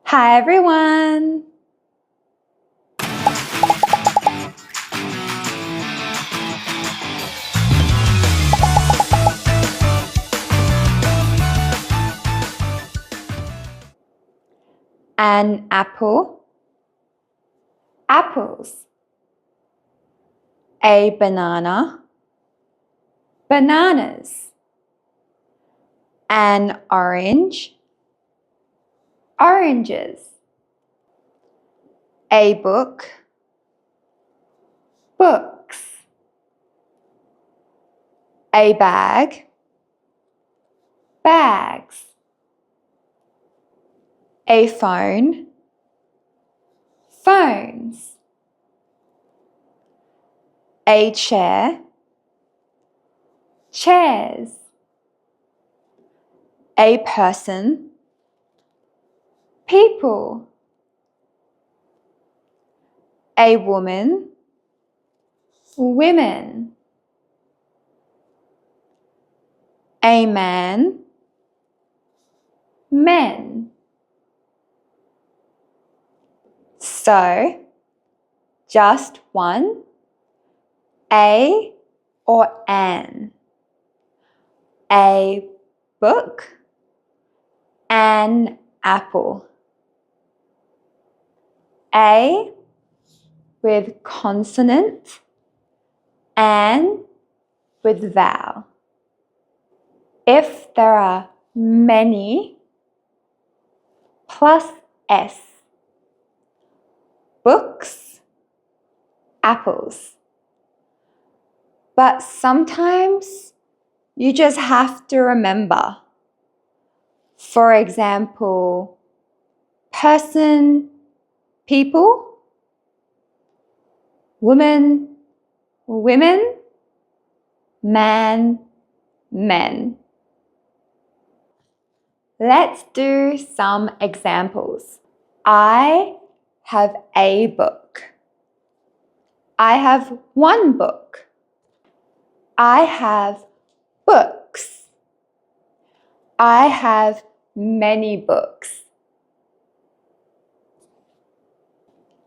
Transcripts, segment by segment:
Hi everyone! An apple, apples. A banana, bananas. An orange, oranges. A book, books. A bag, bags. A phone, phones. A chair, chairs. A person, people. A woman, women. A man, men. So, just one, a or an. A book, an apple. A with consonant, an with vowel. If there are many, plus S. Books, apples. But sometimes you just have to remember. For example, person, people, woman, women, man, men. Let's do some examples. I have a book. I have one book. I have books. I have many books.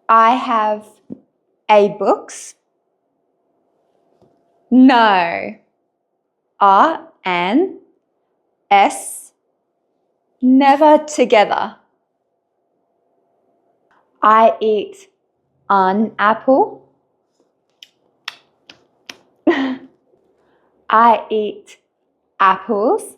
I have a books. No. R and S never together. I eat an apple. I eat apples.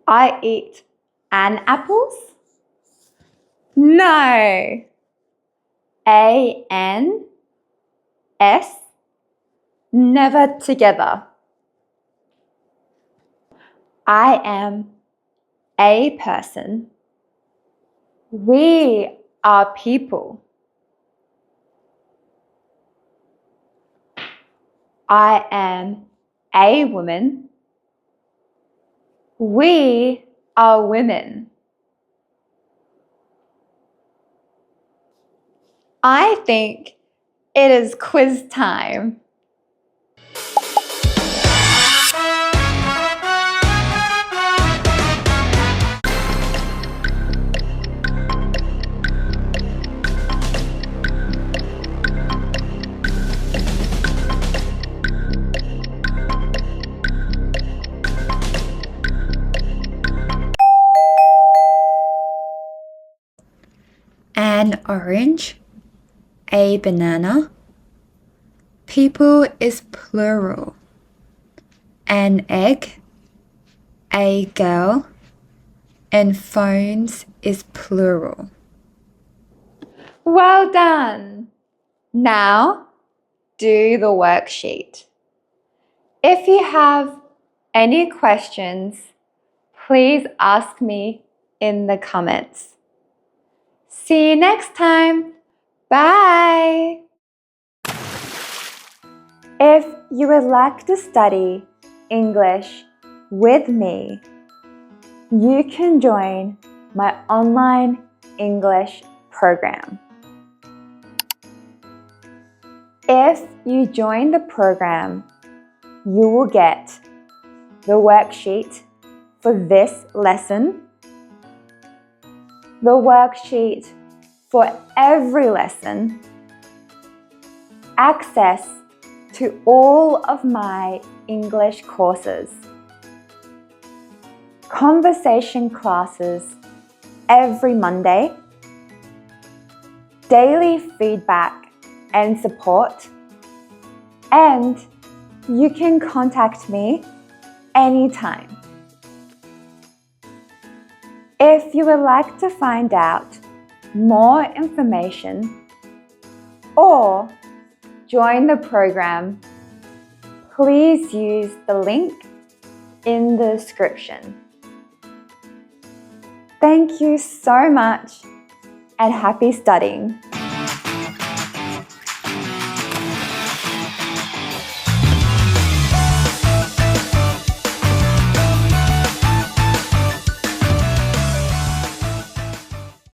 I eat an apples. No. A N S never together. I am a person. We are people. I am a woman. We are women. I think it is quiz time. An orange, a banana. People is plural. An egg, a girl, and phones is plural. Well done! Now, do the worksheet. If you have any questions, please ask me in the comments. See you next time. Bye! If you would like to study English with me, you can join my online English program. If you join the program, you will get the worksheet for this lesson, the worksheet for every lesson, access to all of my English courses, conversation classes every Monday, daily feedback and support, and you can contact me anytime. If you would like to find out more information or join the program, please use the link in the description. Thank you so much and happy studying.